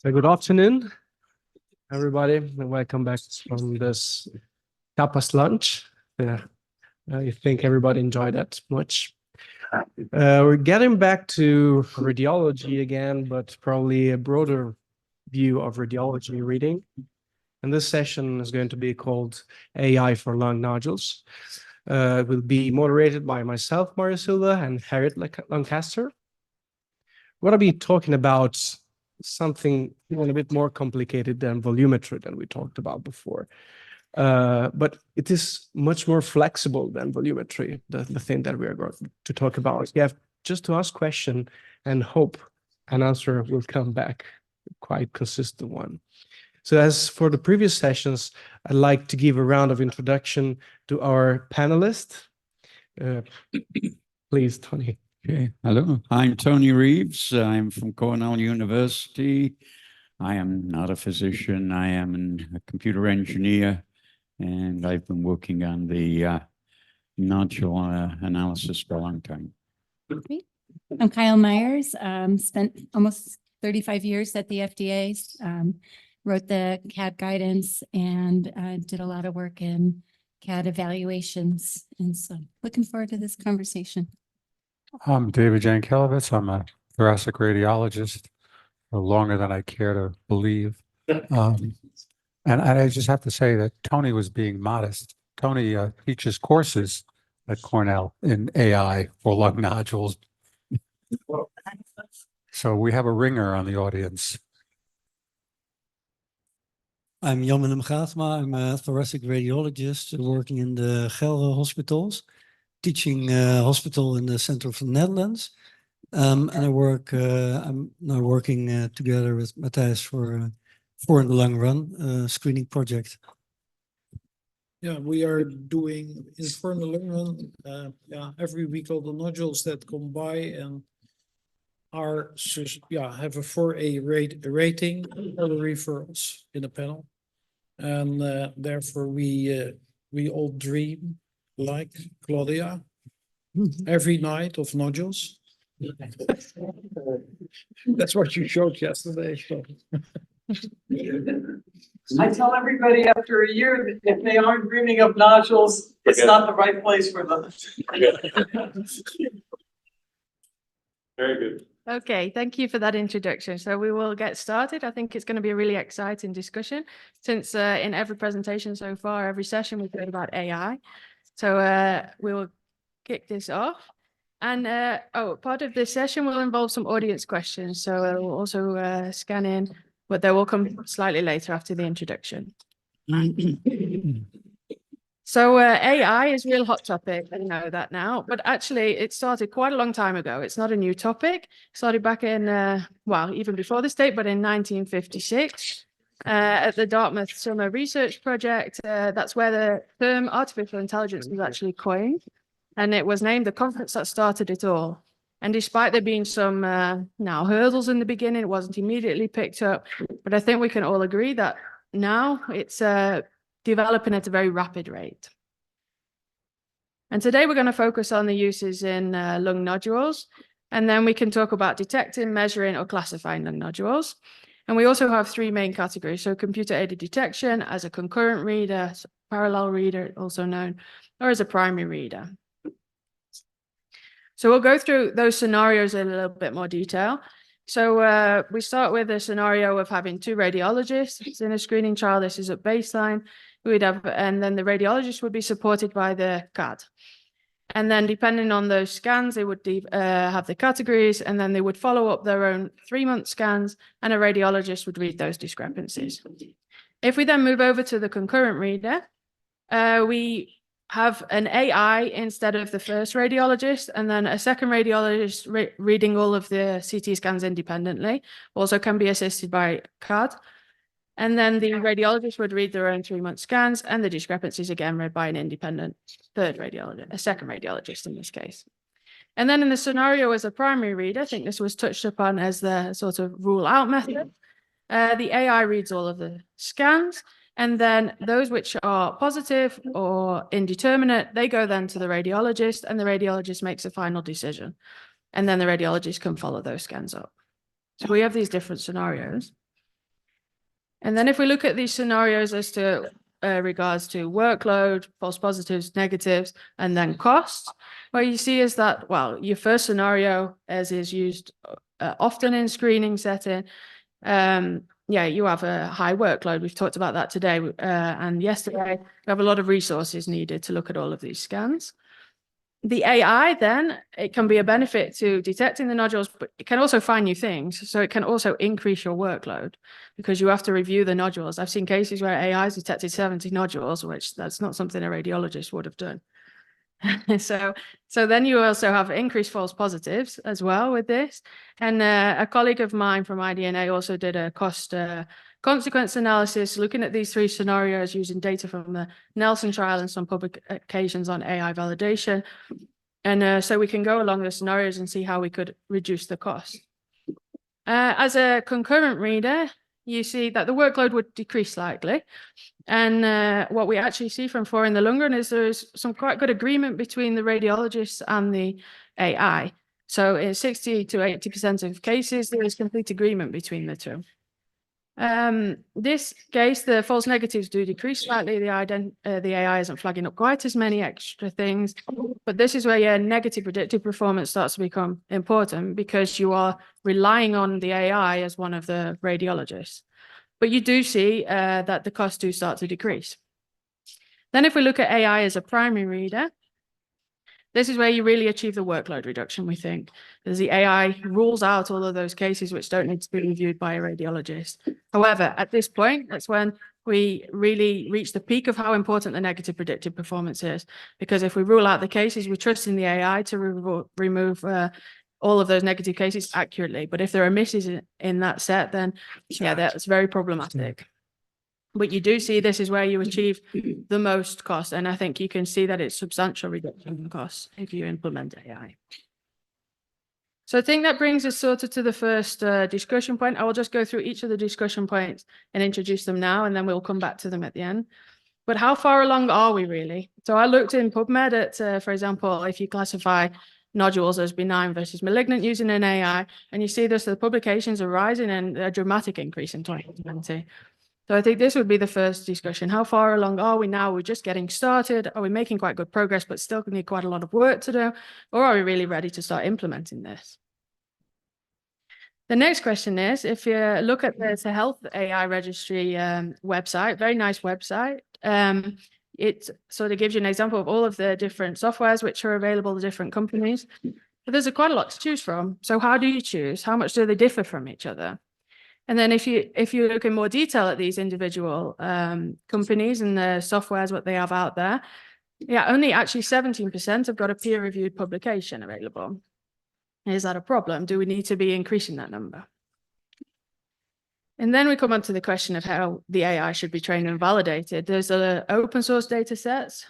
So good afternoon, everybody, and welcome back from this tapas lunch. I think everybody enjoyed that much. We're getting back to radiology again, but probably a broader view of radiology reading. And this session is going to be called AI for Lung Nodules. It will be moderated by myself, Mario Silva, and Harriet Lancaster. We're going to be talking about something a bit more complicated than volumetry than we talked about before. But it is much more flexible than volumetry, the thing that we are going to talk about. You have just to ask question and hope an answer will come back, quite consistent one. So as for the previous sessions, I'd like to give a round of introduction to our panelists. Please, Tony. Okay, hello, I'm Tony Reeves. I'm from Cornell University. I am not a physician. I am a computer engineer, and I've been working on the nodule analysis for a long time. Okay. I'm Kyle Myers. Spent almost 35 years at the FDA, wrote the CAD guidance, and did a lot of work in CAD evaluations. And so looking forward to this conversation. I'm David Yankelevitz. I'm a thoracic radiologist for longer than I care to believe. And I just have to say that Tony was being modest. Tony teaches courses at Cornell in AI for lung nodules. So we have a ringer on the audience. I'm Jan-Willem Gratama. I'm a thoracic radiologist working in the Gelre hospitals, teaching hospital in the center of the Netherlands. And I'm now working together with Matthijs for in the long run screening project. Yeah, we are doing in for the long run. Every week all the nodules that come by and are have a 4A rating for the referrals in the panel, and therefore we all dream like Claudia every night of nodules. That's what you showed yesterday. So. I tell everybody after a year that if they aren't dreaming of nodules, it's not the right place for them. Very good. Okay, thank you for that introduction. So we will get started. I think it's going to be a really exciting discussion since in every presentation so far, every session we've heard about AI. So we will kick this off. And part of this session will involve some audience questions. So we'll also scan in, but they will come slightly later after the introduction. So AI is a real hot topic, I know that now, but actually it started quite a long time ago. It's not a new topic. It started back in, well, even before this date, but in 1956 at the Dartmouth Summer Research Project. That's where the term artificial intelligence was actually coined, and it was named the conference that started it all. And despite there being some now hurdles in the beginning, it wasn't immediately picked up, but I think we can all agree that now it's developing at a very rapid rate. And today we're going to focus on the uses in lung nodules, and then we can talk about detecting, measuring, or classifying lung nodules. And we also have three main categories. So computer-aided detection as a concurrent reader, parallel reader also known, or as a primary reader. So we'll go through those scenarios in a little bit more detail. So we start with a scenario of having two radiologists. It's in a screening trial. This is at baseline. We'd have, and then the radiologist would be supported by the CAD. And then depending on those scans, they would have the categories, and then they would follow up their own 3-month scans, and a radiologist would read those discrepancies. If we then move over to the concurrent reader, we have an AI instead of the first radiologist, and then a second radiologist reading all of the CT scans independently, also can be assisted by CAD. And then the radiologist would read their own 3-month scans, and the discrepancies again read by an independent third radiologist, a second radiologist in this case. And then in the scenario as a primary reader, I think this was touched upon as the sort of rule out method. The AI reads all of the scans, and then those which are positive or indeterminate, they go then to the radiologist, and the radiologist makes a final decision. And then the radiologist can follow those scans up. So we have these different scenarios. And then if we look at these scenarios as to regards to workload, false positives, negatives, and then costs, what you see is that, well, your first scenario, as is used often in screening setting, yeah, you have a high workload. We've talked about that today and yesterday. We have a lot of resources needed to look at all of these scans. The AI then, it can be a benefit to detecting the nodules, but it can also find new things. So it can also increase your workload because you have to review the nodules. I've seen cases where AI has detected 70 nodules, which that's not something a radiologist would have done. So then you also have increased false positives as well with this. And a colleague of mine from IDNA also did a cost consequence analysis looking at these three scenarios using data from the Nelson trial and some publications on AI validation. And so we can go along the scenarios and see how we could reduce the cost. As a concurrent reader, you see that the workload would decrease slightly. And what we actually see from 4 in the long run is there is some quite good agreement between the radiologists and the AI. So in 60 to 80% of cases, there is complete agreement between the two. This case, the false negatives do decrease slightly. The AI isn't flagging up quite as many extra things, but this is where your negative predictive performance starts to become important because you are relying on the AI as one of the radiologists. But you do see that the costs do start to decrease. Then if we look at AI as a primary reader, this is where you really achieve the workload reduction, we think, as the AI rules out all of those cases which don't need to be reviewed by a radiologist. However, at this point, that's when we really reach the peak of how important the negative predictive performance is. Because if we rule out the cases, we trust in the AI to remove all of those negative cases accurately. But if there are misses in that set, then yeah, that's very problematic. But you do see this is where you achieve the most cost. And I think you can see that it's substantial reduction in costs if you implement AI. So I think that brings us sort of to the first discussion point. I will just go through each of the discussion points and introduce them now, and then we'll come back to them at the end. But how far along are we really? So I looked in PubMed at, for example, if you classify nodules as benign versus malignant using an AI, and you see this, the publications are rising and a dramatic increase in 2020. So I think this would be the first discussion. How far along are we now? We're just getting started. Are we making quite good progress, but still need quite a lot of work to do? Or are we really ready to start implementing this? The next question is, if you look at the Health AI Registry website, very nice website, it sort of gives you an example of all of the different softwares which are available to different companies. But there's quite a lot to choose from. So how do you choose? How much do they differ from each other? And then if you look in more detail at these individual companies and the softwares, what they have out there, yeah, only actually 17% have got a peer-reviewed publication available. Is that a problem? Do we need to be increasing that number? And then we come on to the question of how the AI should be trained and validated. There's open source data sets,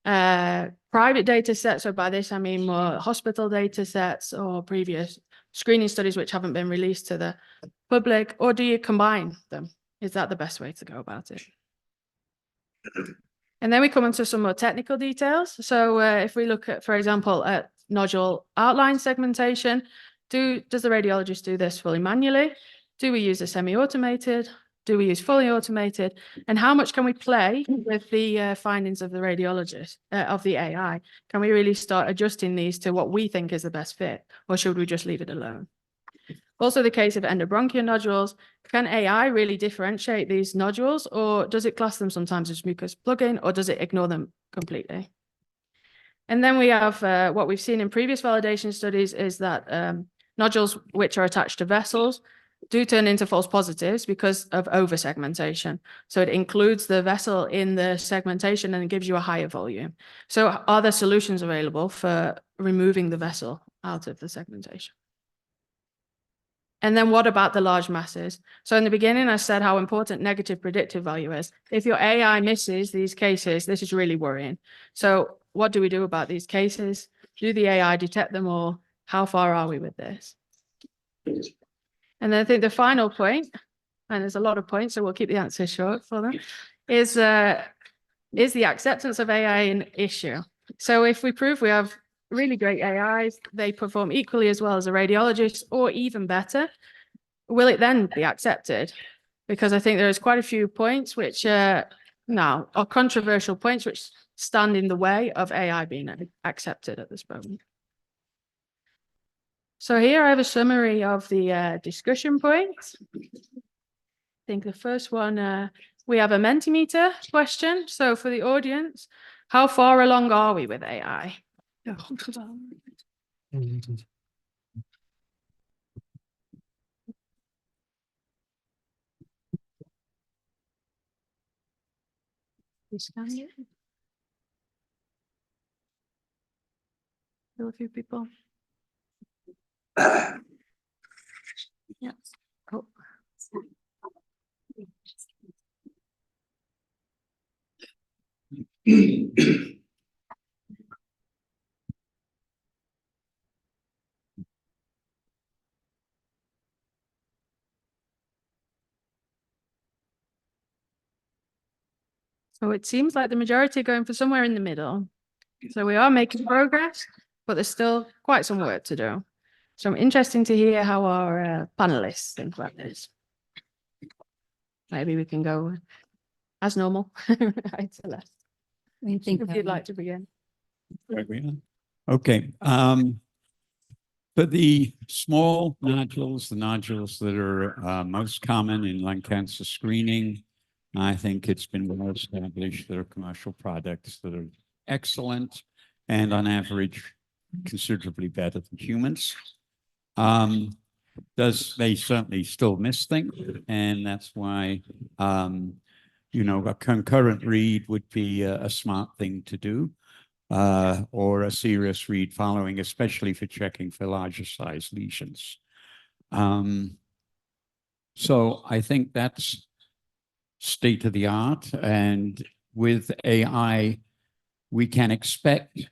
private data sets, so by this I mean more hospital data sets or previous screening studies which haven't been released to the public, or do you combine them? Is that the best way to go about it? And then we come into some more technical details. So if we look at, for example, at nodule outline segmentation, does the radiologist do this fully manually? Do we use a semi-automated? Do we use fully automated? And how much can we play with the findings of the radiologist, of the AI? Can we really start adjusting these to what we think is the best fit, or should we just leave it alone? Also the case of endobronchial nodules, can AI really differentiate these nodules, or does it class them sometimes as mucus plug-in, or does it ignore them completely? And then we have what we've seen in previous validation studies is that nodules which are attached to vessels do turn into false positives because of over-segmentation. So it includes the vessel in the segmentation and it gives you a higher volume. So are there solutions available for removing the vessel out of the segmentation? And then what about the large masses? So in the beginning, I said how important negative predictive value is. If your AI misses these cases, this is really worrying. So what do we do about these cases? Do the AI detect them all? How far are we with this? And then I think the final point, and there's a lot of points, so we'll keep the answer short for them, is the acceptance of AI an issue? So if we prove we have really great AIs, they perform equally as well as a radiologist or even better, will it then be accepted? because I think there is quite a few points which are controversial points which stand in the way of AI being accepted at this moment. So here I have a summary of the discussion points. I think the first one, we have a Mentimeter question. So for the audience, how far along are we with AI? Ja, goed gedaan. Still a few people. Yeah. Cool. So it seems like the majority are going for somewhere in the middle. So we are making progress, but there's still quite some work to do. So I'm interested to hear how our panelists think about this. Maybe we can go as normal, right to left. I think If you'd like to begin. Okay. For the small nodules, the nodules that are most common in lung cancer screening, I think it's been well established there are commercial products that are excellent and on average considerably better than humans. They certainly still miss things, and that's why a concurrent read would be a smart thing to do, or a serious read following, especially for checking for larger size lesions. So I think that's state of the art, and with AI, we can expect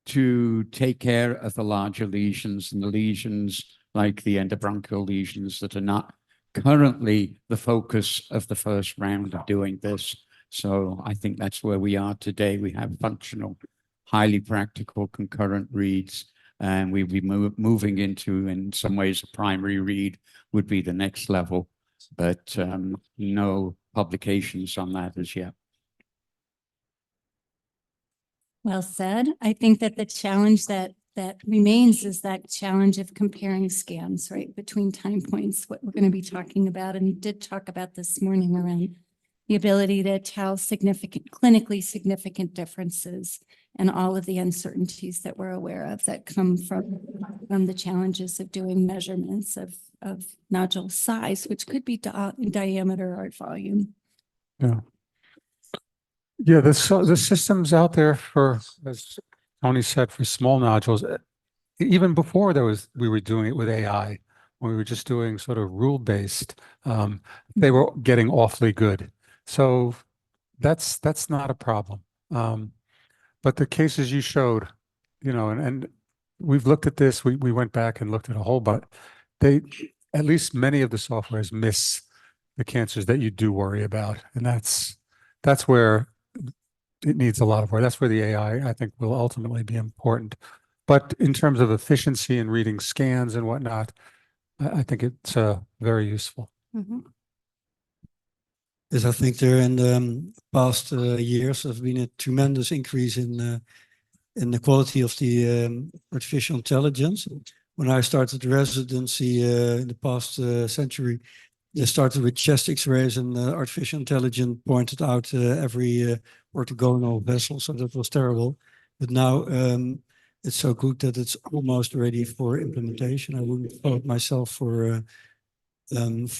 to take care of the larger lesions and the lesions like the endobronchial lesions that are not currently the focus of the first round of doing this. So I think that's where we are today. We have functional, highly practical concurrent reads, and we'll be moving into, in some ways, a primary read would be the next level, but no publications on that as yet. Well said. I think that the challenge that remains is that challenge of comparing scans, right, between time points, what we're going to be talking about. And you did talk about this morning around the ability to tell clinically significant differences and all of the uncertainties that we're aware of that come from the challenges of doing measurements of nodule size, which could be in diameter or volume. Yeah. Yeah, the systems out there for, as Tony said, for small nodules, even before we were doing it with AI, when we were just doing sort of rule-based, they were getting awfully good. So that's not a problem. But the cases you showed, and we've looked at this, we went back and looked at a whole, but at least many of the softwares miss the cancers that you do worry about. And that's where it needs a lot of work. That's where the AI, I think, will ultimately be important. But in terms of efficiency and reading scans and whatnot, I think it's very useful. Mm-hmm. Yes, I think there in the past years has been a tremendous increase in the quality of the artificial intelligence. When I started residency in the past century, they started with chest X-rays, and artificial intelligence pointed out every orthogonal vessel, so that was terrible. But now it's so good that it's almost ready for implementation. I wouldn't vote myself for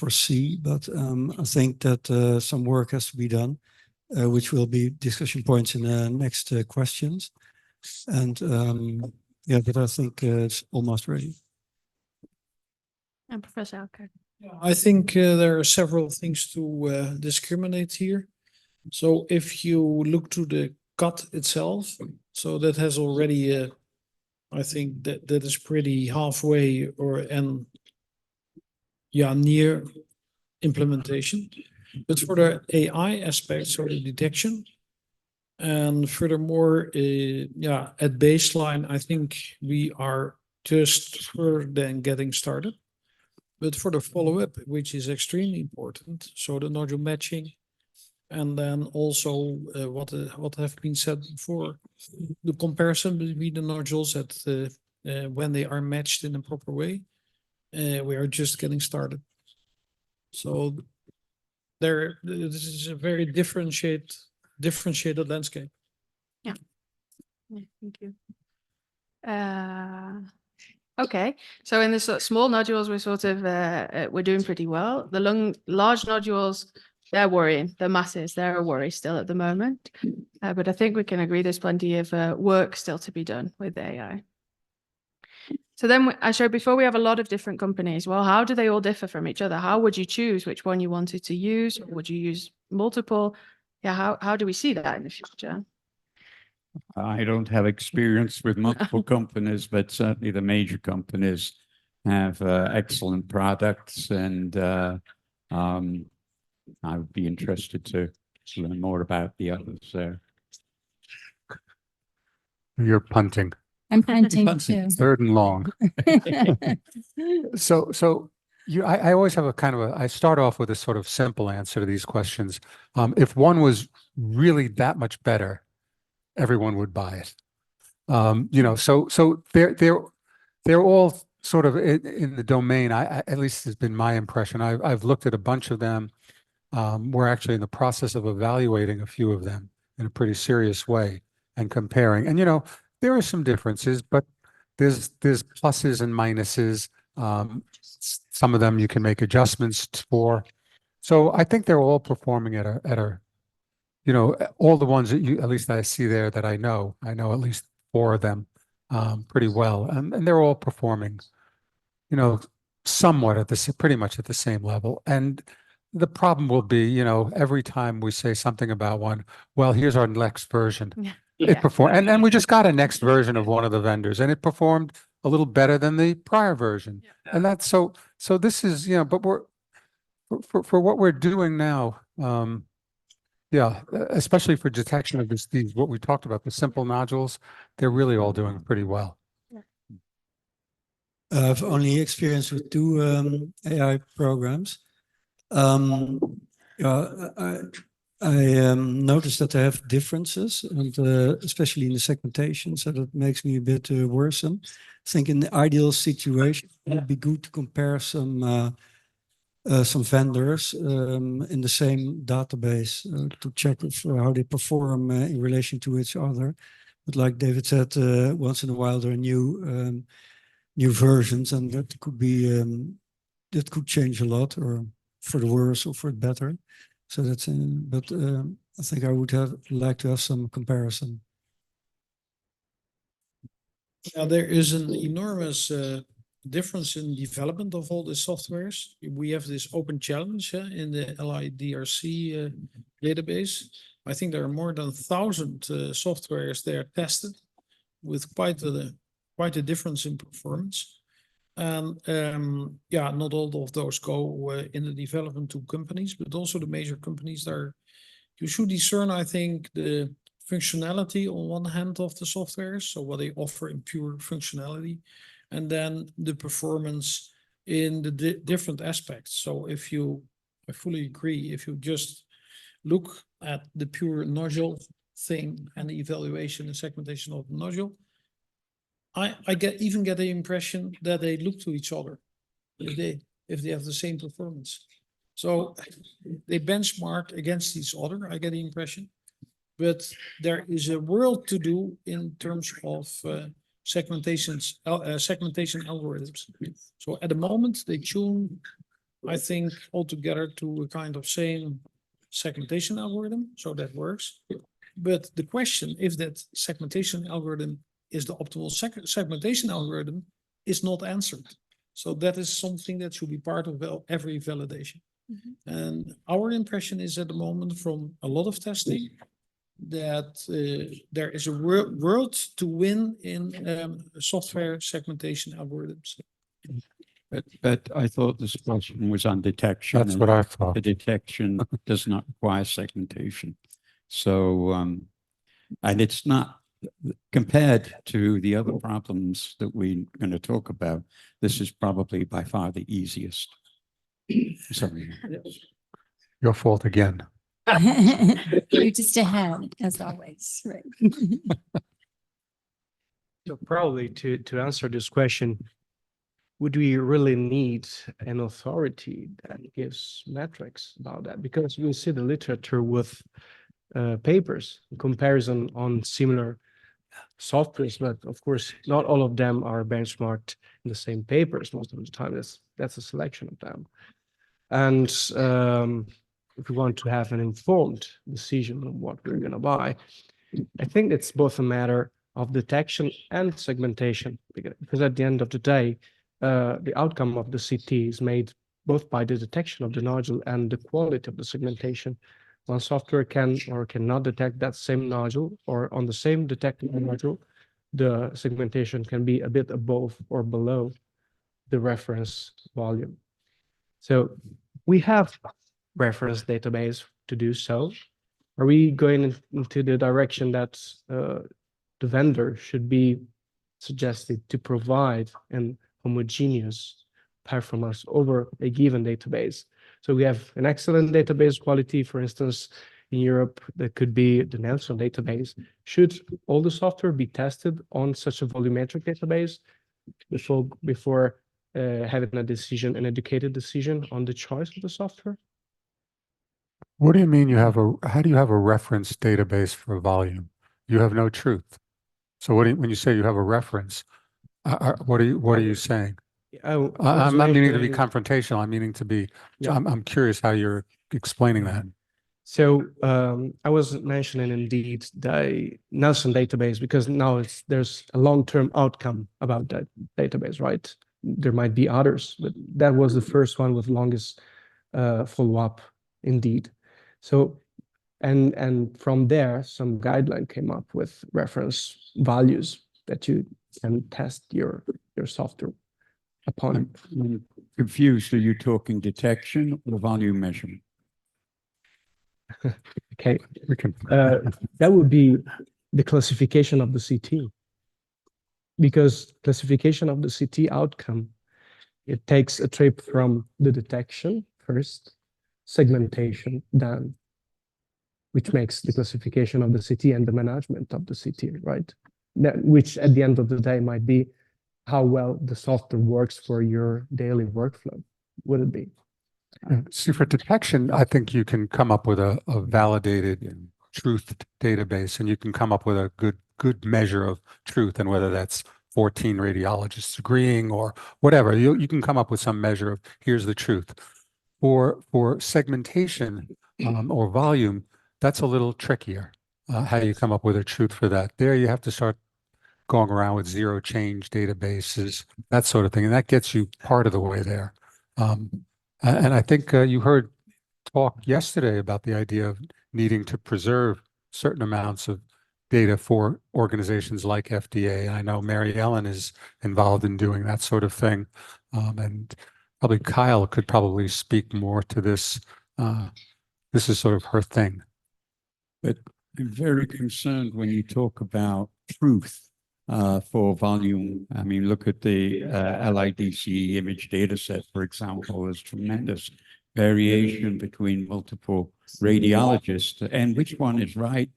C, but I think that some work has to be done, which will be discussion points in the next questions. And yeah, but I think it's almost ready. And Professor I-ELCAP. I think there are several things to discriminate here. So if you look to the cut itself, so that has already, I think that is pretty halfway near implementation. But for the AI aspects or the detection, and furthermore, at baseline, I think we are just further than getting started. But for the follow-up, which is extremely important, so the nodule matching, and then also what have been said before, the comparison between the nodules at when they are matched in a proper way, we are just getting started. So this is a very differentiated landscape. Yeah, thank you. Okay, so in the small nodules, we're doing pretty well. The large nodules, they're worrying. The masses, they're a worry still at the moment. But I think we can agree there's plenty of work still to be done with AI. So then I showed before we have a lot of different companies. Well, how do they all differ from each other? How would you choose which one you wanted to use? Would you use multiple? Yeah, how do we see that in the future? I don't have experience with multiple companies, but certainly the major companies have excellent products, and I would be interested to learn more about the others there. You're punting. I'm punting too. Third and long. So I always have a kind of I start off with a sort of simple answer to these questions. If one was really that much better, everyone would buy it. So they're all sort of in the domain. I at least has been my impression. I've looked at a bunch of them. We're actually in the process of evaluating a few of them in a pretty serious way and comparing. And there are some differences, but there's pluses and minuses. Some of them you can make adjustments for. So I think they're all performing at a all the ones that at least I see there that I know at least 4 of them pretty well, and they're all performing, somewhat pretty much at the same level. And the problem will be, every time we say something about one, well, here's our next version. It performed, and then we just got a next version of one of the vendors, and it performed a little better than the prior version. And that's so this is, but we're for what we're doing now. Yeah, especially for detection of these, what we talked about, the simple nodules, they're really all doing pretty well. I've only experienced with 2 AI programs. I noticed that they have differences, and especially in the segmentation, so that makes me a bit worrisome. I think in the ideal situation, it would be good to compare some vendors in the same database to check how they perform in relation to each other. But like David said, once in a while there are new versions, and that could be that could change a lot, or for the worse or for the better. So that's but I think I would like to have some comparison. Yeah, there is an enormous difference in development of all the softwares. We have this open challenge in the LIDRC database. I think there are more than 1,000 softwares there tested with quite a difference in performance. And yeah, not all of those go in the development to companies, but also the major companies there. You should discern, I think, the functionality on one hand of the software, so what they offer in pure functionality, and then the performance in the different aspects. So I fully agree, if you just look at the pure nodule thing and the evaluation and segmentation of the nodule, I even get the impression that they look to each other if they have the same performance. So they benchmark against each other, I get the impression. But there is a world to do in terms of segmentation algorithms. So at the moment they tune, I think, altogether to a kind of same segmentation algorithm, so that works. But the question, if that segmentation algorithm is the optimal segmentation algorithm, is not answered. So that is something that should be part of every validation. Mm-hmm. And our impression is at the moment from a lot of testing that there is a world to win in software segmentation algorithms. But I thought this question was on detection. That's what I thought. The detection does not require segmentation. So, and it's not compared to the other problems that we're going to talk about, this is probably by far the easiest. Sorry. Your fault again. You're just ahead, as always, right? So probably to answer this question, would we really need an authority that gives metrics about that? Because you see the literature with papers, comparison on similar softwares, but of course, not all of them are benchmarked in the same papers most of the time. That's a selection of them. And if we want to have an informed decision on what we're going to buy, I think it's both a matter of detection and segmentation, because at the end of the day, the outcome of the CT is made both by the detection of the nodule and the quality of the segmentation. One software can or cannot detect that same nodule, or on the same detected nodule, the segmentation can be a bit above or below the reference volume. So we have reference database to do so. Are we going into the direction that the vendor should be suggested to provide an homogeneous performance over a given database? So we have an excellent database quality, for instance, in Europe, that could be the Nelson database. Should all the software be tested on such a volumetric database before having a decision, an educated decision on the choice of the software? What do you mean how do you have a reference database for volume? You have no truth. So when you say you have a reference, what are you saying? I'm not meaning to be confrontational. I'm meaning to be, Yeah. I'm curious how you're explaining that. So I was mentioning indeed the Nelson database, because now there's a long-term outcome about that database, right? There might be others, but that was the first one with longest follow-up indeed. So, and from there, some guideline came up with reference values that you can test your software upon. I'm confused. Are you talking detection or volume measurement? Okay, We can, that would be the classification of the CT, because classification of the CT outcome, it takes a trip from the detection first, segmentation then, which makes the classification of the CT and the management of the CT, right? Which at the end of the day might be how well the software works for your daily workflow, would it be? see, for detection, I think you can come up with a validated truth database, and you can come up with a good measure of truth, and whether that's 14 radiologists agreeing or whatever, you can come up with some measure of here's the truth. For segmentation or volume, that's a little trickier. How you come up with a truth for that? There you have to start going around with zero change databases, that sort of thing, and that gets you part of the way there. And I think you heard talk yesterday about the idea of needing to preserve certain amounts of data for organizations like FDA. I know Mary Ellen is involved in doing that sort of thing. And probably Kyle could probably speak more to this. This is sort of her thing. But I'm very concerned when you talk about truth for volume. I mean, look at the LIDC image data set, for example. There's tremendous variation between multiple radiologists, and which one is right.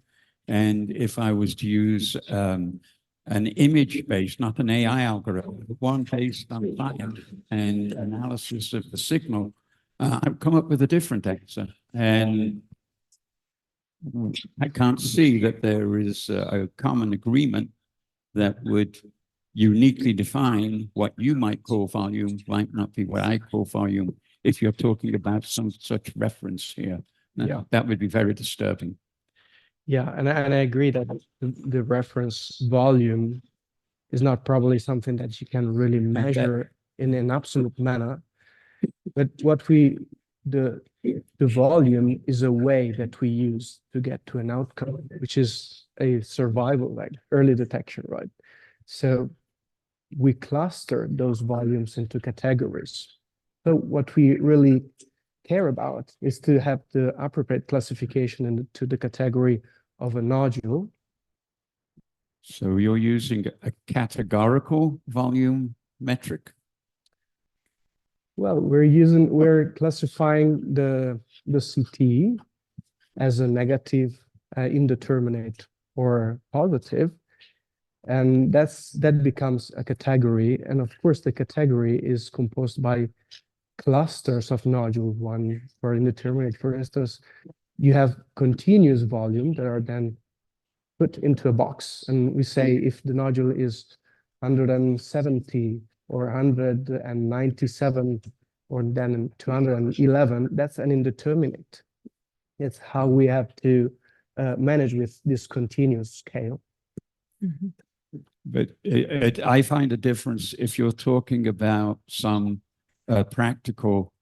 And if I was to use an image-based, not an AI algorithm, but one based on science and analysis of the signal, I've come up with a different answer. And I can't see that there is a common agreement that would uniquely define what you might call volume, might not be what I call volume, if you're talking about some such reference here. Yeah. That would be very disturbing. Yeah, and I agree that the reference volume is not probably something that you can really measure in an absolute manner. But what the volume is a way that we use to get to an outcome, which is a survival, like early detection, right? So we cluster those volumes into categories. So what we really care about is to have the appropriate classification into the category of a nodule So you're using a categorical volume metric? Well, we're classifying the CT as a negative, indeterminate, or positive. And that becomes a category. And of course, the category is composed by clusters of nodule. One for indeterminate, for instance, you have continuous volume that are then put into a box. And we say if the nodule is 170 or 197 or then 211, that's an indeterminate. It's how we have to manage with this continuous scale. But I find a difference if you're talking about some practical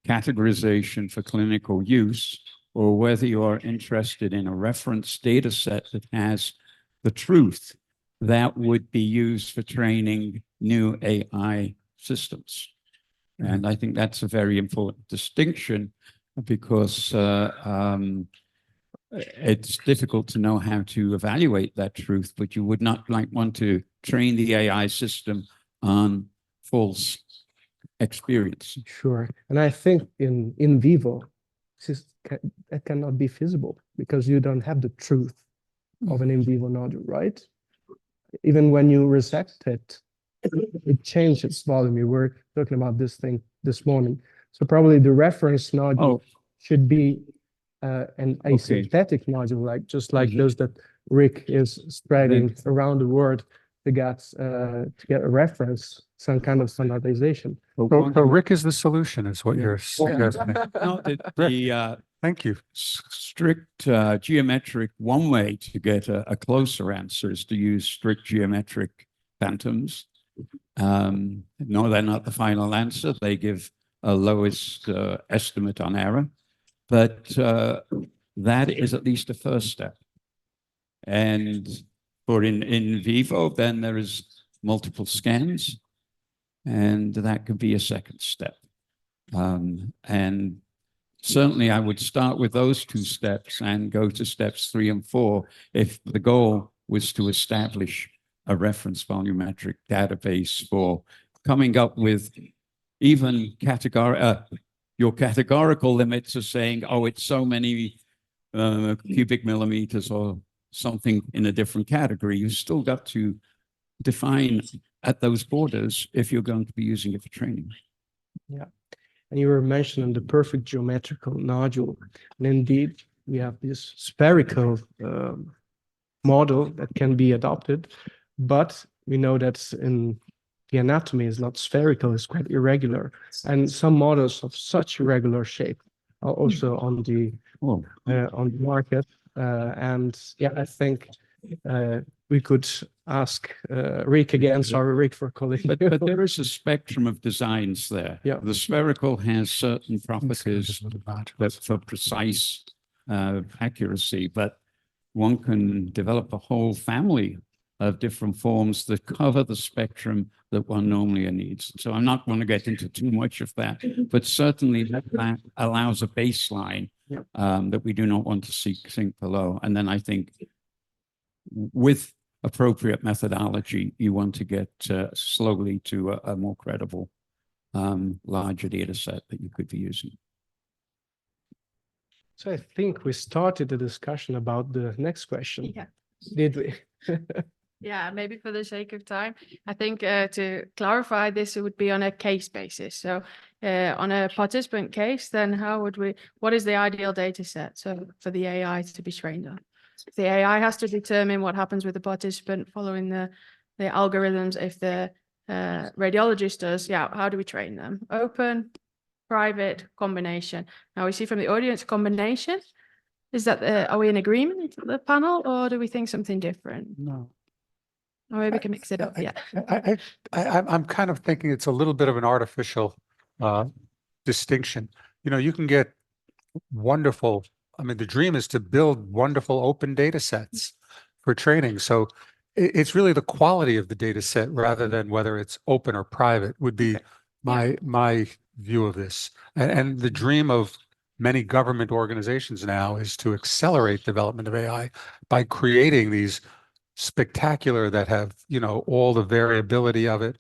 categorization for clinical use, or whether you are interested in a reference data set that has the truth that would be used for training new AI systems. And I think that's a very important distinction, because it's difficult to know how to evaluate that truth, but you would not want to train the AI system on false experience. Sure. And I think in vivo, that cannot be feasible because you don't have the truth of an in vivo nodule, right? Even when you resect it, it changes its volume. We were talking about this thing this morning. So probably the reference nodule should be an asynthetic nodule, like those that Rick is spreading around the world to get a reference, some kind of standardization. So Rick is the solution, is what you're suggesting. No, Thank you. Strict geometric, one way to get a closer answer is to use strict geometric phantoms. No, they're not the final answer. They give a lowest estimate on error, but that is at least a first step. And for in vivo, then there is multiple scans, and that could be a second step. And certainly I would start with those two steps and go to steps 3 and 4 if the goal was to establish a reference volumetric database for coming up with even your categorical limits are saying, oh, it's so many cubic millimeters or something in a different category. You still got to define at those borders if you're going to be using it for training. Yeah. And you were mentioning the perfect geometrical nodule. And indeed, we have this spherical model that can be adopted, but we know that in the anatomy is not spherical, it's quite irregular. And some models of such irregular shape are also on the market. And yeah, I think we could ask Rick again. Sorry, Rick, for calling. But there is a spectrum of designs there. Yeah. The spherical has certain properties that for precise accuracy, but one can develop a whole family of different forms that cover the spectrum that one normally needs. So I'm not going to get into too much of that, but certainly that allows a baseline that we do not want to sink below. And then I think with appropriate methodology, you want to get slowly to a more credible, larger data set that you could be using. So I think we started the discussion about the next question. Yeah. Did we? Yeah, maybe for the sake of time, I think to clarify this, it would be on a case basis. So on a participant case, then what is the ideal data set so for the AI to be trained on? The AI has to determine what happens with the participant following the algorithms. If the radiologist does, how do we train them? Open, private, combination. Now we see from the audience combination. Is that, are we in agreement, the panel, or do we think something different? No. Or maybe we can mix it up, yeah. I'm kind of thinking it's a little bit of an artificial distinction. You know, you can get wonderful, I mean, the dream is to build wonderful open data sets for training. So it's really the quality of the data set rather than whether it's open or private would be my view of this. And the dream of many government organizations now is to accelerate development of AI by creating these spectacular that have, all the variability of it.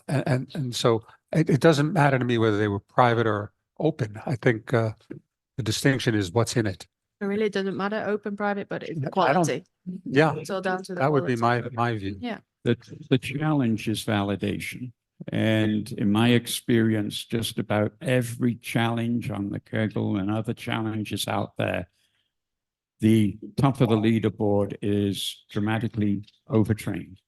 And so it doesn't matter to me whether they were private or open. I think the distinction is what's in it. It really doesn't matter, open, private, but it's the I don't- quality. Yeah, It's all down to the that would be quality. my view. Yeah. The challenge is validation. And in my experience, just about every challenge on the Kegel and other challenges out there, the top of the leaderboard is dramatically overtrained.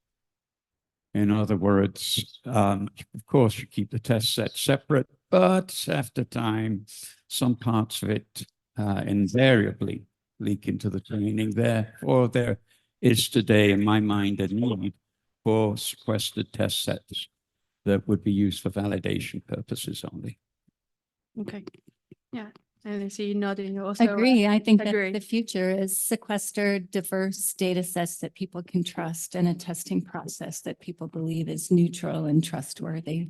In other words, of course, you keep the test set separate, but after time, some parts of it invariably leak into the training. Therefore, there is today, in my mind, a need for sequestered test sets that would be used for validation purposes only. Okay. Yeah. And I see you nodding. You also Agree. I think that agree. the future is sequestered, diverse data sets that people can trust and a testing process that people believe is neutral and trustworthy.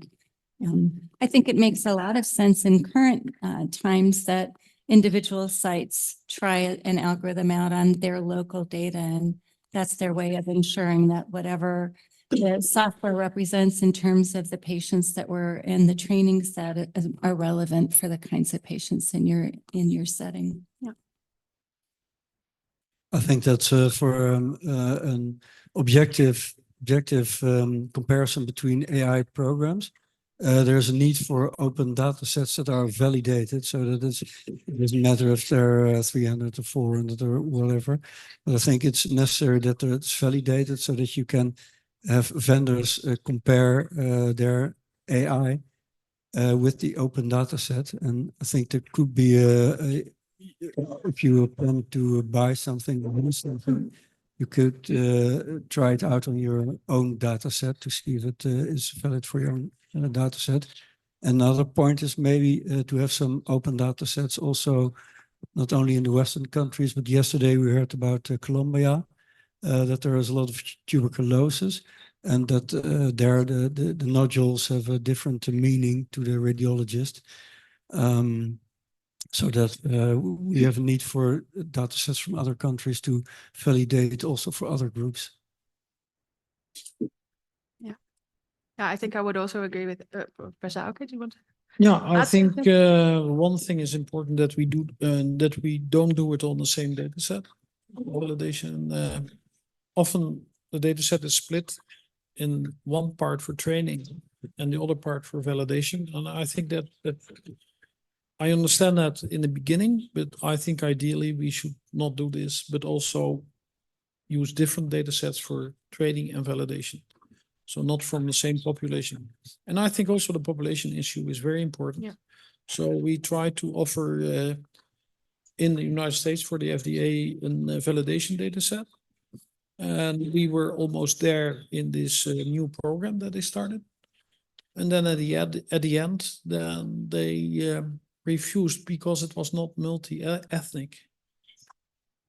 I think it makes a lot of sense in current times that individual sites try an algorithm out on their local data, and that's their way of ensuring that whatever the software represents in terms of the patients that were in the training set are relevant for the kinds of patients in your setting. Yeah. I think that's for an objective comparison between AI programs. There's a need for open data sets that are validated, so that it doesn't matter if they're 300 or 400 or whatever. But I think it's necessary that it's validated so that you can have vendors compare their AI with the open data set. And I think there could be if you plan to buy something or use something, you could try it out on your own data set to see if it is valid for your own data set. Another point is maybe to have some open data sets also, not only in the Western countries, but yesterday we heard about Colombia, that there is a lot of tuberculosis, and that there the nodules have a different meaning to the radiologist. So that we have a need for data sets from other countries to validate also for other groups. Yeah, I think I would also agree with Professor Auke. Do you want to? Yeah, I Add think something? one thing is important that we do that we don't do it on the same data set. Validation. Often the data set is split in one part for training and the other part for validation. And I think that I understand that in the beginning, but I think ideally we should not do this, but also use different data sets for training and validation. So not from the same population. And I think also the population issue is very important. Yeah. So we try to offer in the United States for the FDA a validation data set. And we were almost there in this new program that they started. And then at the end, then they refused because it was not multi-ethnic.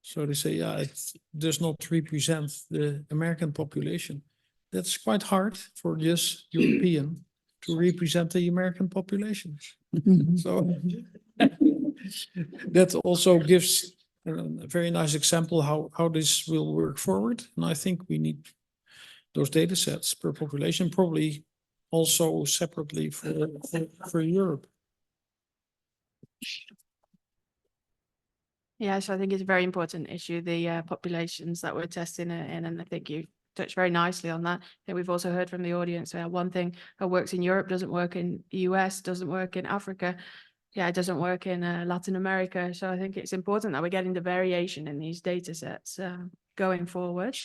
So they say, yeah, it does not represent the American population. That's quite hard for just European to represent the American population. So that also gives a very nice example how this will work forward. And I think we need those data sets per population, probably also separately for Europe. Yeah, so I think it's a very important issue, the populations that we're testing in, and I think you touched very nicely on that. And we've also heard from the audience, one thing that works in Europe doesn't work in the US, doesn't work in Africa. Yeah, it doesn't work in Latin America. So I think it's important that we're getting the variation in these data sets going forward.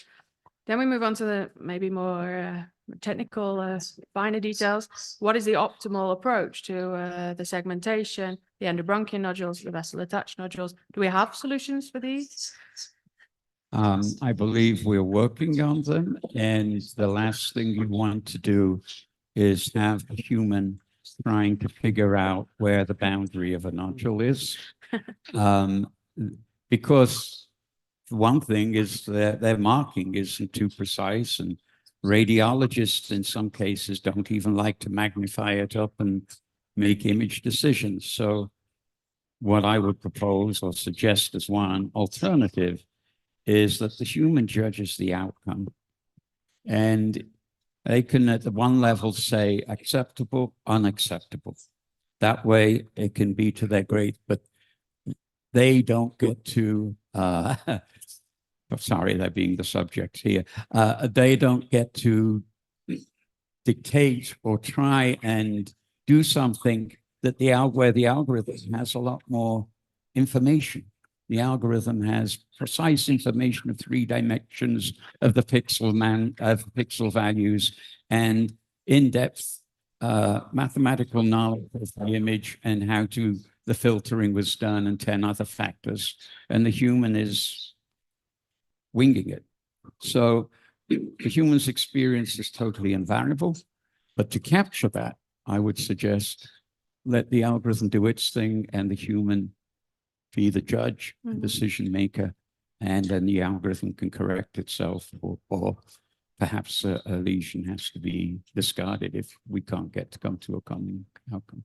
Then we move on to the maybe more technical, finer details. What is the optimal approach to the segmentation, the endobronchial nodules, the vessel-attached nodules? Do we have solutions for these? I believe we're working on them, and the last thing you want to do is have a human trying to figure out where the boundary of a nodule is. Because one thing is that their marking isn't too precise, and radiologists in some cases don't even like to magnify it up and make image decisions. So what I would propose or suggest as one alternative is that the human judges the outcome, and they can at the one level say acceptable, unacceptable. That way it can be to their great, but they don't get to, sorry, that being the subject here, they don't get to dictate or try and do something that where the algorithm has a lot more information. The algorithm has precise information of 3 dimensions of the pixel values and in-depth mathematical knowledge of the image and how the filtering was done and 10 other factors. And the human is winging it. So the human's experience is totally invariable, but to capture that, I would suggest let the algorithm do its thing and the human be the judge, the decision maker, and then the algorithm can correct itself, or perhaps a lesion has to be discarded if we can't come to a common outcome.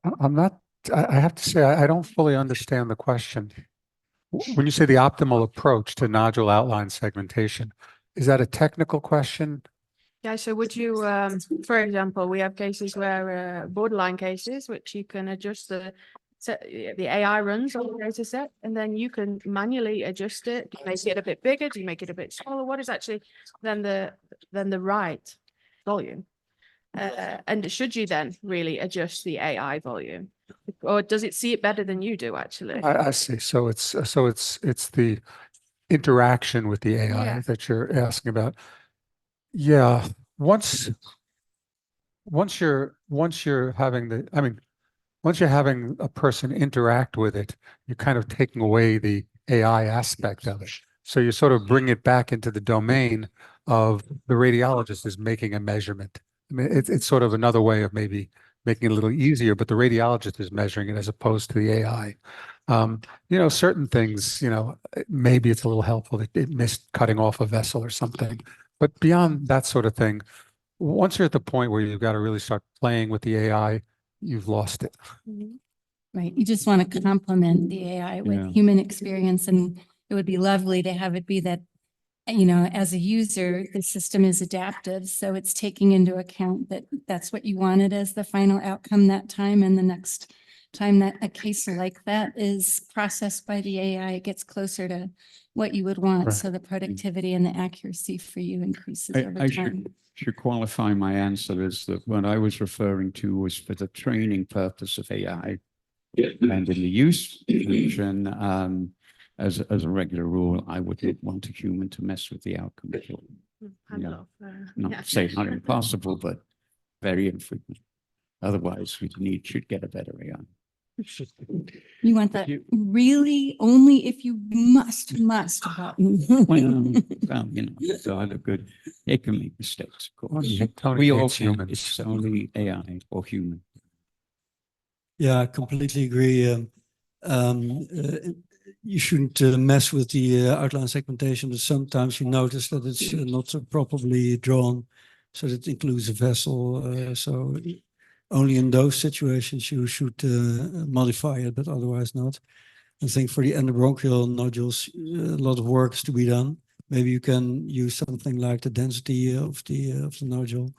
I have to say, I don't fully understand the question. When you say the optimal approach to nodule outline segmentation, is that a technical question? Yeah, so would you, for example, we have cases where borderline cases, which you can adjust the AI runs on the data set, and then you can manually adjust it. Do you make it a bit bigger? Do you make it a bit smaller? What is actually then the right volume? And should you then really adjust the AI volume, or does it see it better than you do actually? I see. So it's the interaction with the AI that you're asking about. Yeah. Once you're having once you're having a person interact with it, you're kind of taking away the AI aspect of it. So you sort of bring it back into the domain of the radiologist is making a measurement. I mean, it's sort of another way of maybe making it a little easier, but the radiologist is measuring it as opposed to the AI. Certain things, maybe it's a little helpful that it missed cutting off a vessel or something. But beyond that sort of thing, once you're at the point where you've got to really start playing with the AI, you've lost it. Right. You just want to complement the AI with human experience. And it would be lovely to have it be that, as a user, the system is adaptive. So it's taking into account that that's what you wanted as the final outcome that time. And the next time that a case like that is processed by the AI, it gets closer to what you would want. Right. So the productivity and the accuracy for you increases over I time. should qualify my answer is that what I was referring to was for the training purpose of AI. And in the use function, as a regular rule, I wouldn't want a human to mess with the outcome. Not say not impossible, but very infrequent. Otherwise, we should get a better AI. You want that really only if you must button. So I look good. It can make mistakes, of course. Tony We all hates can. humans. It's only AI or human. Yeah, I completely agree. You shouldn't mess with the outline segmentation, but sometimes you notice that it's not so properly drawn, so that it includes a vessel. So only in those situations you should modify it, but otherwise not. I think for the endobronchial nodules, a lot of work is to be done. Maybe you can use something like the density of the nodule.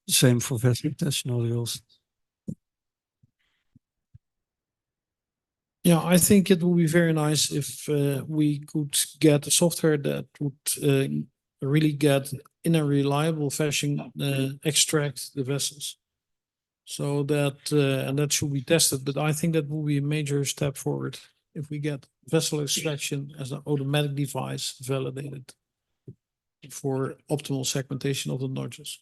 Same for vessel test nodules. Yeah, I think it would be very nice if we could get a software that would really get in a reliable fashion extract the vessels. So that and that should be tested. But I think that will be a major step forward if we get vessel extraction as an automatic device validated for optimal segmentation of the nodules.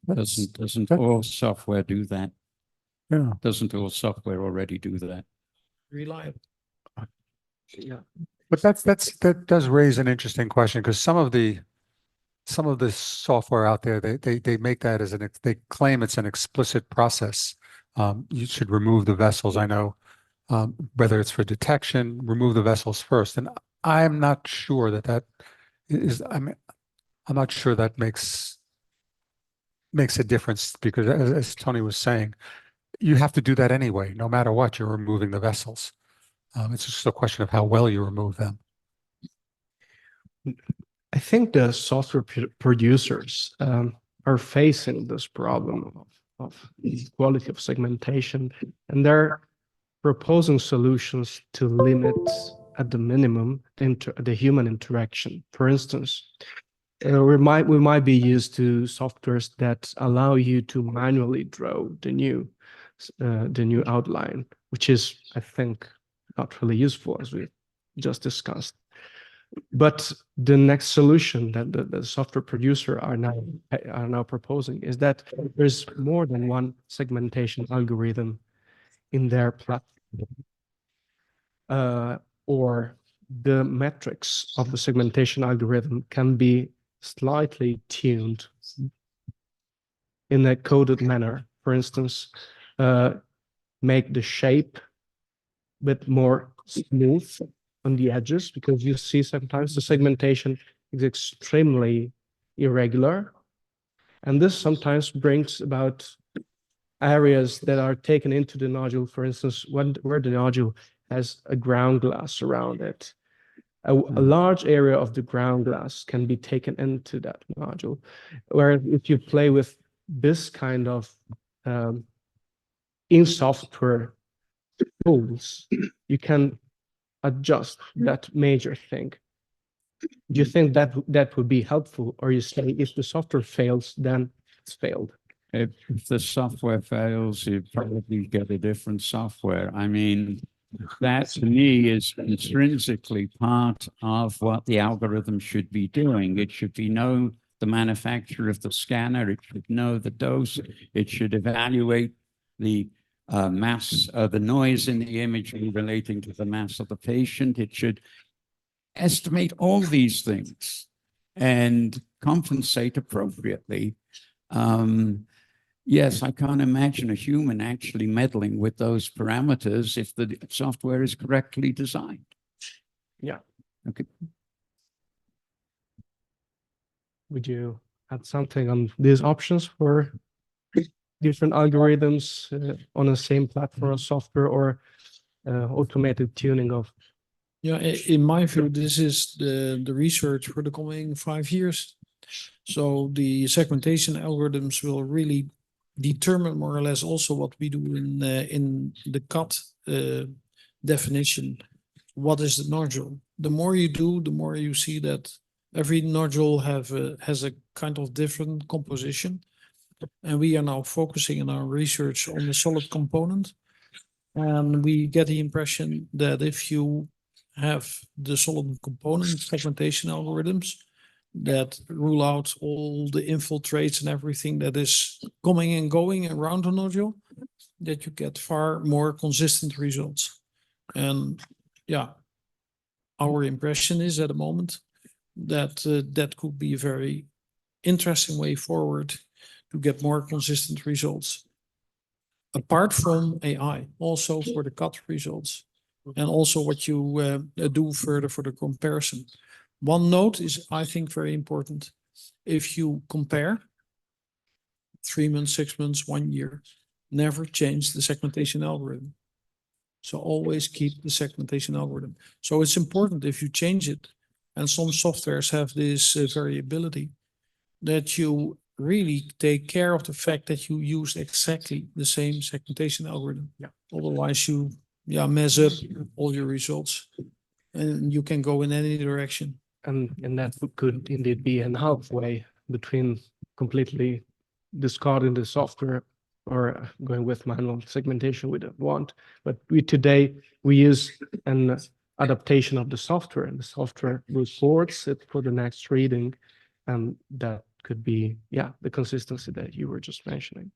Doesn't all software do that? Yeah. Doesn't all software already do that? Reliable. Yeah. But that does raise an interesting question, because some of the software out there, they make that as they claim it's an explicit process. You should remove the vessels. I know, whether it's for detection, remove the vessels first. And I'm not sure that is, I'm not sure that makes a difference, because as Tony was saying, you have to do that anyway. No matter what, you're removing the vessels. It's just a question of how well you remove them. I think the software producers are facing this problem of quality of segmentation, and they're proposing solutions to limit at the minimum the human interaction. For instance, we might be used to softwares that allow you to manually draw the new outline, which is, I think, not really useful, as we just discussed. But the next solution that the software producer are now proposing is that there's more than one segmentation algorithm in their platform, or the metrics of the segmentation algorithm can be slightly tuned in a coded manner. For instance, make the shape a bit more smooth on the edges, because you see sometimes the segmentation is extremely irregular. And this sometimes brings about areas that are taken into the nodule, for instance, where the nodule has a ground glass around it. A large area of the ground glass can be taken into that nodule, where if you play with this kind of in software tools, you can adjust that major thing. Do you think that would be helpful, or you say if the software fails, then it's failed? If the software fails, you probably get a different software. I mean, that to me is intrinsically part of what the algorithm should be doing. It should know the manufacturer of the scanner. It should know the dose. It should evaluate the mass, the noise in the imagery relating to the mass of the patient. It should estimate all these things and compensate appropriately. Yes, I can't imagine a human actually meddling with those parameters if the software is correctly designed. Yeah. Okay. Would you add something on these options for different algorithms on the same platform of software, or automated tuning of? Yeah, in my view, this is the research for the coming 5 years. So the segmentation algorithms will really determine more or less also what we do in the cut definition. What is the nodule? The more you do, the more you see that every nodule has a kind of different composition. And we are now focusing in our research on the solid component. And we get the impression that if you have the solid component segmentation algorithms that rule out all the infiltrates and everything that is coming and going around the nodule, that you get far more consistent results. And yeah, our impression is at the moment that that could be a very interesting way forward to get more consistent results. Apart from AI, also for the cut results, and also what you do further for the comparison. One note is, I think, very important. If you compare 3 months, 6 months, 1 year, never change the segmentation algorithm. So always keep the segmentation algorithm. So it's important if you change it, and some softwares have this variability, that you really take care of the fact that you use exactly the same segmentation algorithm. Yeah. Otherwise you mess up all your results, and you can go in any direction. And that could indeed be an halfway between completely discarding the software or going with manual segmentation we don't want. But today we use an adaptation of the software, and the software reports it for the next reading, and that could be the consistency that you were just mentioning.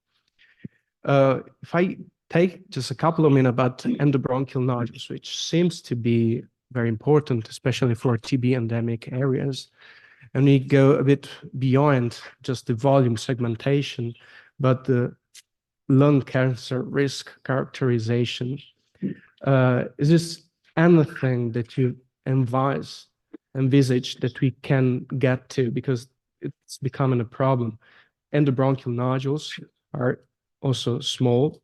If I take just a couple of minutes about endobronchial nodules, which seems to be very important, especially for TB endemic areas. And we go a bit beyond just the volume segmentation, but the lung cancer risk characterization. Is this anything that you envisage that we can get to? Because it's becoming a problem. Endobronchial nodules are also small,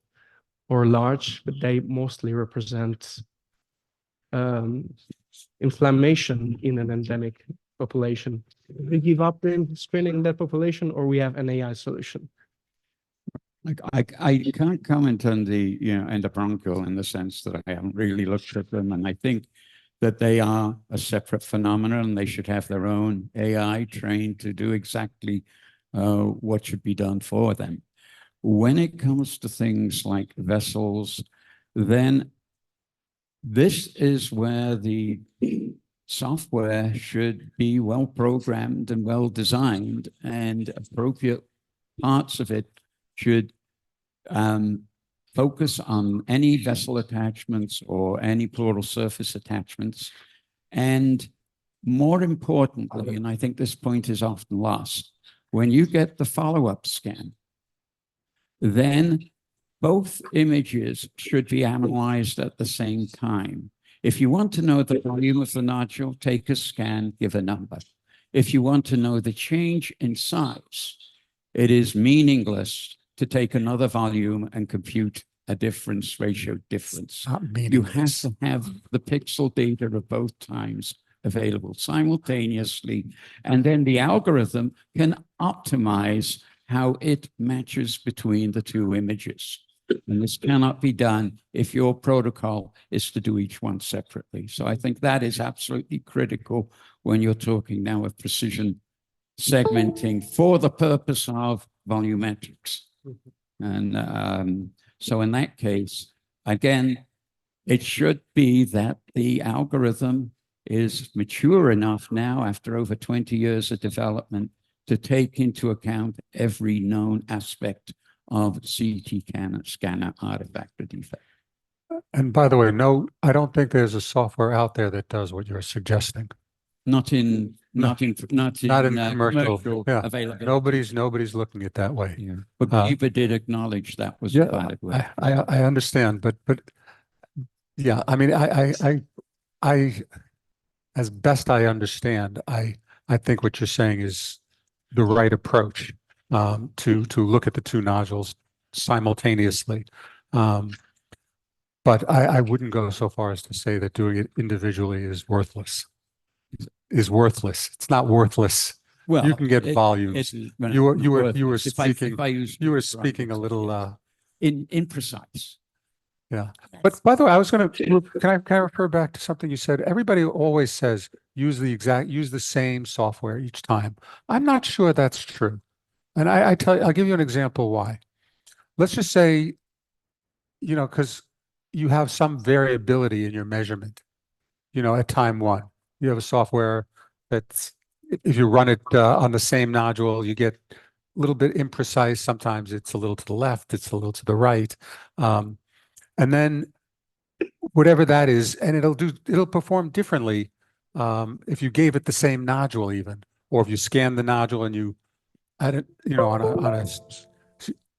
or large, but they mostly represent inflammation in an endemic population. We give up in screening that population, or we have an AI solution? Like I can't comment on the, endobronchial in the sense that I haven't really looked at them. And I think that they are a separate phenomenon and they should have their own AI trained to do exactly what should be done for them. When it comes to things like vessels, then this is where the software should be well programmed and well designed, and appropriate parts of it should focus on any vessel attachments or any pleural surface attachments. And more importantly, and I think this point is often lost, when you get the follow-up scan, then both images should be analyzed at the same time. If you want to know the volume of the nodule, take a scan, give a number. If you want to know the change in size, it is meaningless to take another volume and compute a difference, ratio difference. You have to have the pixel data of both times available simultaneously, and then the algorithm can optimize how it matches between the two images. And this cannot be done if your protocol is to do each one separately. So I think that is absolutely critical when you're talking now of precision segmenting for the purpose of volumetrics. And so in that case, again, it should be that the algorithm is mature enough now, after over 20 years of development, to take into account every known aspect of CT scanner artifact or defect. And by the way, no, I don't think there's a software out there that does what you're suggesting. Not in commercial, yeah. availability. Nobody's looking at that way. Yeah. But Eva did acknowledge that was Yeah, part of it. I understand, but yeah, I mean, I as best I understand, I think what you're saying is the right approach to look at the two nodules simultaneously. But I wouldn't go so far as to say that doing it individually is worthless. It's not worthless. Well, you can get volumes. You were speaking a little imprecise. Yeah. But by the way, I was going to, can I refer back to something you said? Everybody always says, use the same software each time. I'm not sure that's true. And I'll give you an example why. Let's just say, because you have some variability in your measurement, at time one. You have a software that's, if you run it on the same nodule, you get a little bit imprecise. Sometimes it's a little to the left, it's a little to the right. And then whatever that is, and it'll perform differently if you gave it the same nodule even, or if you scan the nodule and you add it,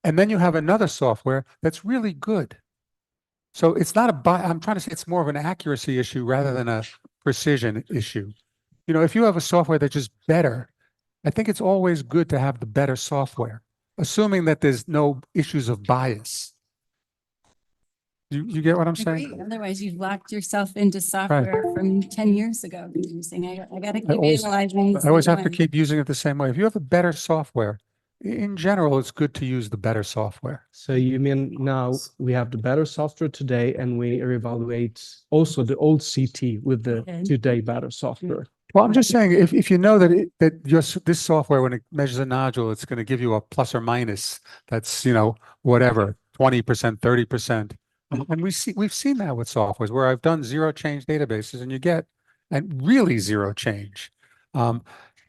and then you have another software that's really good. So it's not I'm trying to say it's more of an accuracy issue rather than a precision issue. If you have a software that's just better, I think it's always good to have the better software, assuming that there's no issues of bias. You get what I'm saying? Agree. Otherwise, you've locked yourself into software from 10 years ago. You're saying, I got to keep analyzing. I always have to keep using it the same way. If you have a better software, in general, it's good to use the better software. So you mean now we have the better software today, and we evaluate also the old CT with the today better software? Well, I'm just saying, if you know that this software, when it measures a nodule, it's going to give you a plus or minus. That's whatever 20%, 30%. And we've seen that with softwares where I've done zero change databases, and you get really zero change. And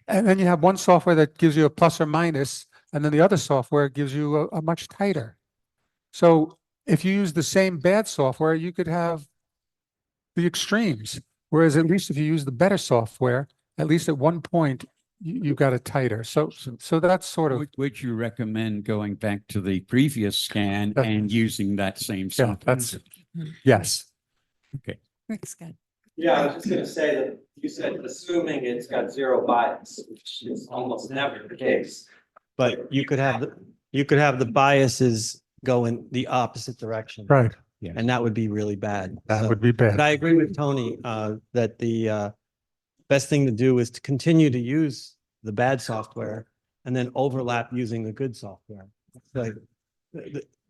then you have one software that gives you a plus or minus, and then the other software gives you a much tighter. So if you use the same bad software, you could have the extremes. Whereas at least if you use the better software, at least at one point, you got it tighter. So that's sort of. Would you recommend going back to the previous scan and using that same software? Yes. Okay. Rick's good. Yeah, I was just going to say that you said assuming it's got zero bias, which is almost never the case. But you could have the biases go in the opposite direction. Right. And that would be really bad. That So- would be But bad. I agree with Tony, that the best thing to do is to continue to use the bad software and then overlap using the good software. Like,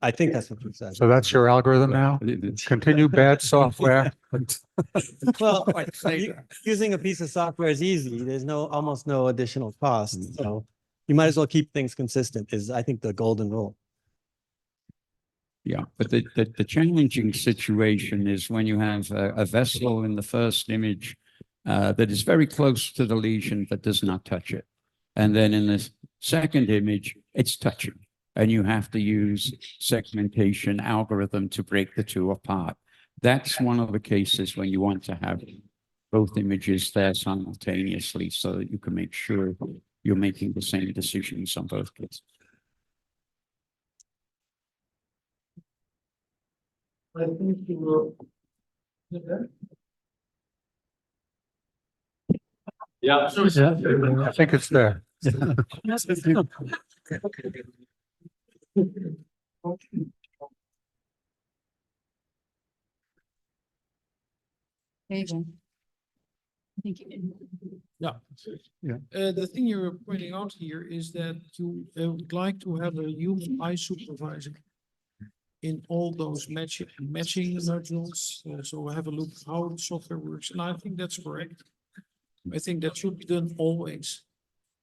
I think that's what you said. So that's your algorithm now? Continue bad software. Well, using a piece of software is easy. There's almost no additional cost. So you might as well keep things consistent is, I think, the golden rule. Yeah, but the challenging situation is when you have a vessel in the first image that is very close to the lesion but does not touch it. And then in the second image, it's touching. And you have to use segmentation algorithm to break the two apart. That's one of the cases when you want to have both images there simultaneously so that you can make sure you're making the same decisions on both cases. I think you will. Yeah. I think it's there. There you go. I think you did. Yeah. Yeah. The thing you're pointing out here is that you would like to have a human eye supervisor in all those matching modules. So have a look how the software works, and I think that's correct. I think that should be done always.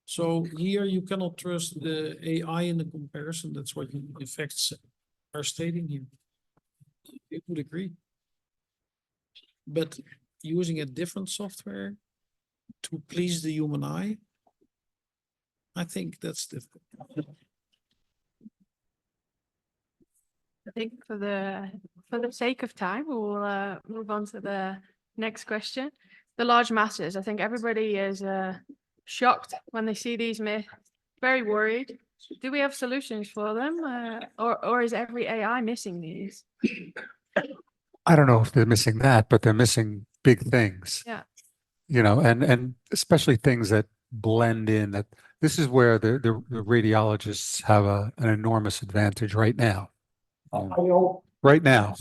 So here you cannot trust the AI in the comparison. That's what the effects are stating here. I would agree. But using a different software to please the human eye, I think that's difficult. I think for the sake of time, we will move on to the next question. The large masses. I think everybody is shocked when they see these myths, very worried. Do we have solutions for them, or is every AI missing these? I don't know if they're missing that, but they're missing big things. Yeah. You know, and especially things that blend in. That this is where the radiologists have an enormous advantage right now. Right now,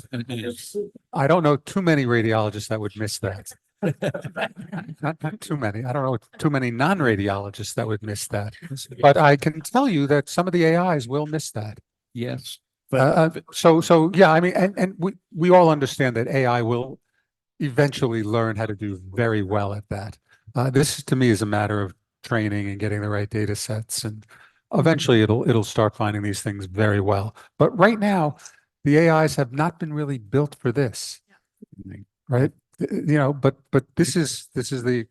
I don't know too many radiologists that would miss that. Not too many. I don't know too many non-radiologists that would miss that. But I can tell you that some of the AIs will miss that. Yes. So yeah, I mean, and we all understand that AI will eventually learn how to do very well at that. This to me is a matter of training and getting the right data sets, and eventually it'll start finding these things very well. But right now, the AIs have not been really built for this, right? You know, but this is the.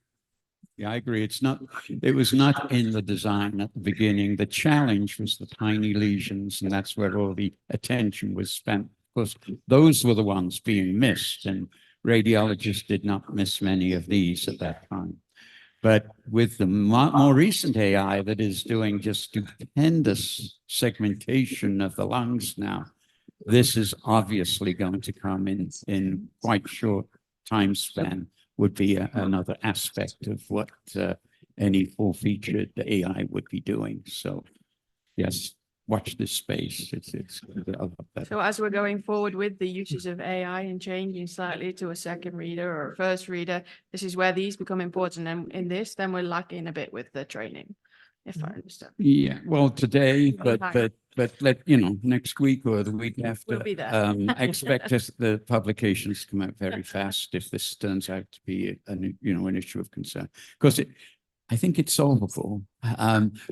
Yeah, I agree. It was not in the design at the beginning. The challenge was the tiny lesions, and that's where all the attention was spent. Because those were the ones being missed, and radiologists did not miss many of these at that time. But with the more recent AI that is doing just stupendous segmentation of the lungs now, this is obviously going to come in quite short time span, would be another aspect of what any full-featured AI would be doing. So yes, watch this space. It's So as we're going forward with the uses of AI and changing slightly to a second reader or a first reader, this is where these become important. And in this, then we're lacking a bit with the training, if I understand. Yeah, well, today, but next week or the week after, We'll be there. expect the publications to come out very fast if this turns out to be an issue of concern. Because I think it's solvable,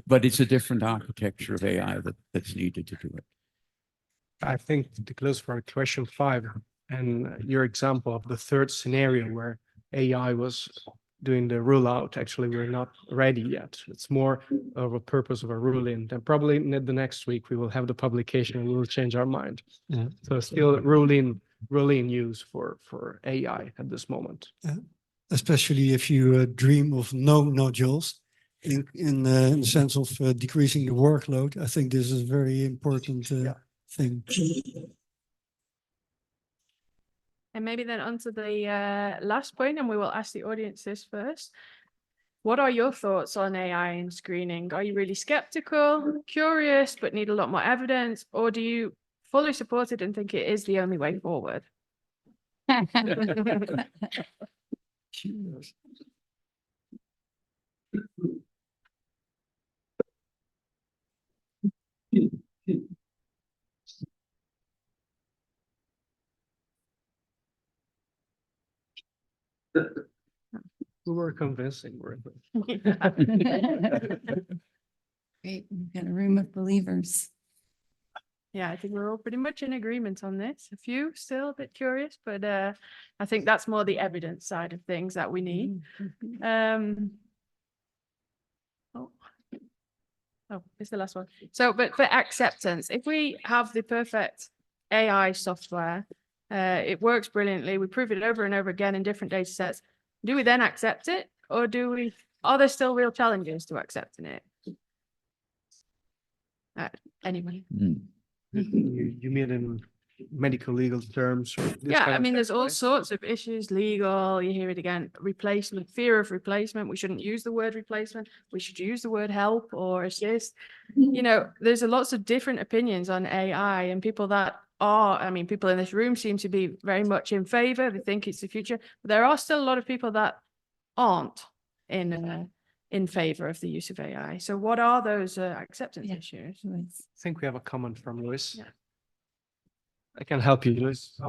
but it's a different architecture of AI that's needed to do it. I think to close for question 5 and your example of the third scenario where AI was doing the rule out, actually we're not ready yet. It's more of a purpose of a ruling. Then probably in the next week we will have the publication and we will change our mind. Yeah. So still ruling use for AI at this moment. Especially if you dream of no nodules in the sense of decreasing the workload. I think this is a very important thing. And maybe then onto the last point, and we will ask the audience this first. What are your thoughts on AI in screening? Are you really skeptical, curious, but need a lot more evidence? Or do you fully support it and think it is the only way forward. We were convincing, weren't we? Great, we've got a room of believers. Yeah, I think we're all pretty much in agreement on this. A few still a bit curious, but I think that's more the evidence side of things that we need. Oh, it's the last one. So, but for acceptance, if we have the perfect AI software, it works brilliantly. We prove it over and over again in different data sets. Do we then accept it, or are there still real challenges to accepting it? Anyway. You mean in medical legal terms? Or this Yeah, kind I of mean, thing, there's all right? sorts of issues, legal, you hear it again, replacement, fear of replacement. We shouldn't use the word replacement. We should use the word help or assist. You know, there's lots of different opinions on AI, and people that are, I mean, people in this room seem to be very much in favor. They think it's the future, but there are still a lot of people that aren't in favor of the use of AI. So what are those acceptance issues? I think we have a comment from Luis. Yeah. I can help you, Luis.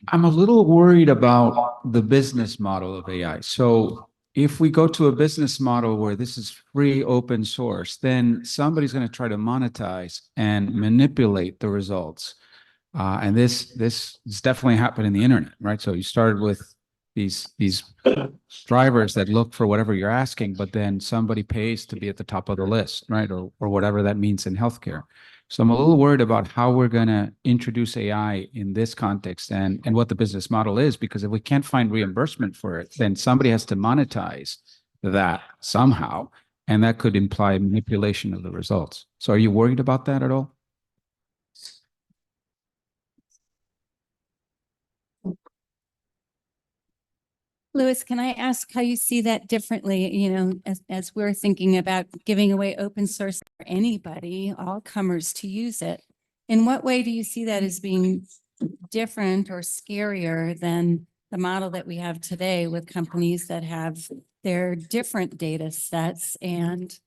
I'm a little worried about the business model of AI. So if we go to a business model where this is free open source, then somebody's going to try to monetize and manipulate the results. And this is definitely happened in the internet, right? So you started with these drivers that look for whatever you're asking, but then somebody pays to be at the top of the list, right? Or whatever that means in healthcare. So I'm a little worried about how we're going to introduce AI in this context and what the business model is, because if we can't find reimbursement for it, then somebody has to monetize that somehow, and that could imply manipulation of the results. So are you worried about that at all? Louis, can I ask how you see that differently? You know, as we're thinking about giving away open source for anybody, all comers to use it. In what way do you see that as being different or scarier than the model that we have today with companies that have their different data sets and,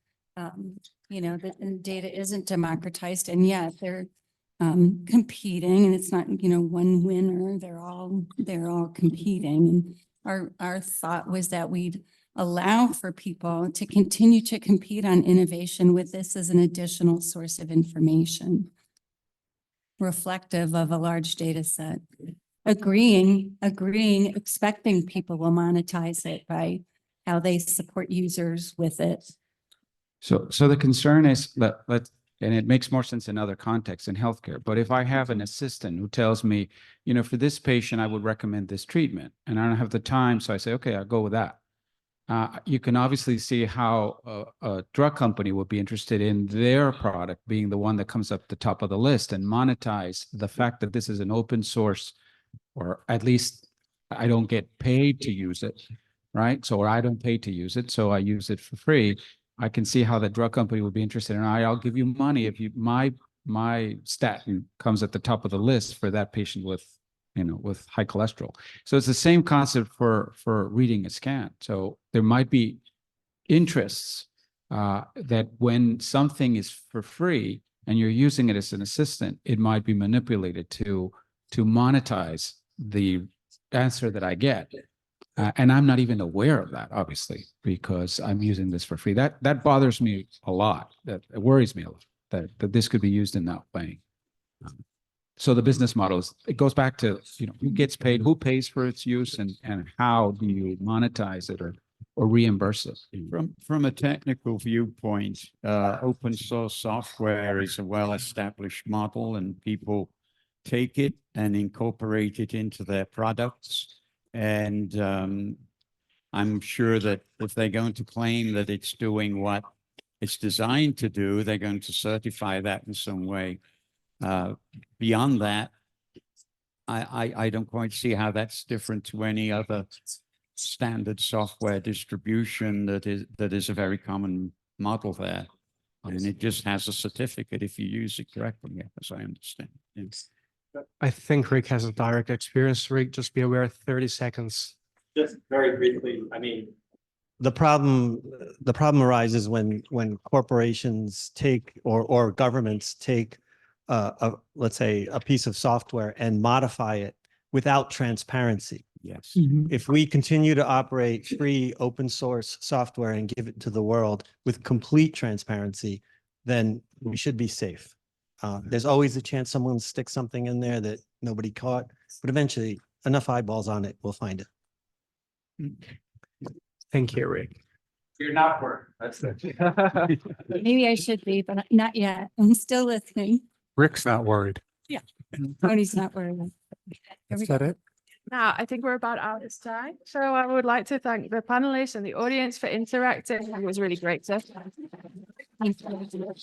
you know, the data isn't democratized and yet they're competing, and it's not, you know, one winner, they're all competing. And our thought was that we'd allow for people to continue to compete on innovation with this as an additional source of information, reflective of a large data set. Agreeing, expecting people will monetize it by how they support users with it. So the concern is that and it makes more sense in other contexts in healthcare. But if I have an assistant who tells me, you know, for this patient, I would recommend this treatment, and I don't have the time, so I say, okay, I'll go with that. You can obviously see how a drug company would be interested in their product being the one that comes up the top of the list and monetize the fact that this is an open source, or at least I don't get paid to use it, right? So, or I don't pay to use it, so I use it for free. I can see how the drug company would be interested in. I'll give you money if you my statin comes at the top of the list for that patient with, you know, with high cholesterol. So it's the same concept for reading a scan. So there might be interests that when something is for free and you're using it as an assistant, it might be manipulated to monetize the answer that I get. And I'm not even aware of that, obviously, because I'm using this for free. That bothers me a lot. That it worries me a lot that this could be used in that way. So the business model it goes back to, you know, who gets paid, who pays for its use, and how do you monetize it or reimburse it? From a technical viewpoint, open source software is a well-established model, and people take it and incorporate it into their products. And I'm sure that if they're going to claim that it's doing what it's designed to do, they're going to certify that in some way. Beyond that, I don't quite see how that's different to any other standard software distribution that is a very common model there. And it just has a certificate if you use it correctly, as I understand. Yes. I think Rick has a direct experience. Rick, just be aware, 30 seconds. Just very briefly, I mean, The problem arises when corporations take or governments take let's say a piece of software and modify it without transparency. Yes. If we continue to operate free open source software and give it to the world with complete transparency, then we should be safe. There's always a chance someone will stick something in there that nobody caught, but eventually enough eyeballs on it, we'll find it. Thank you, Rick. you're not worried. That's it. Maybe I should be, but not yet. I'm still listening. Rick's not worried. Tony's not worried. Here we Is that go. it? Now, I think we're about out of time. So I would like to thank the panelists and the audience for interacting. It was really great. So. Thank you.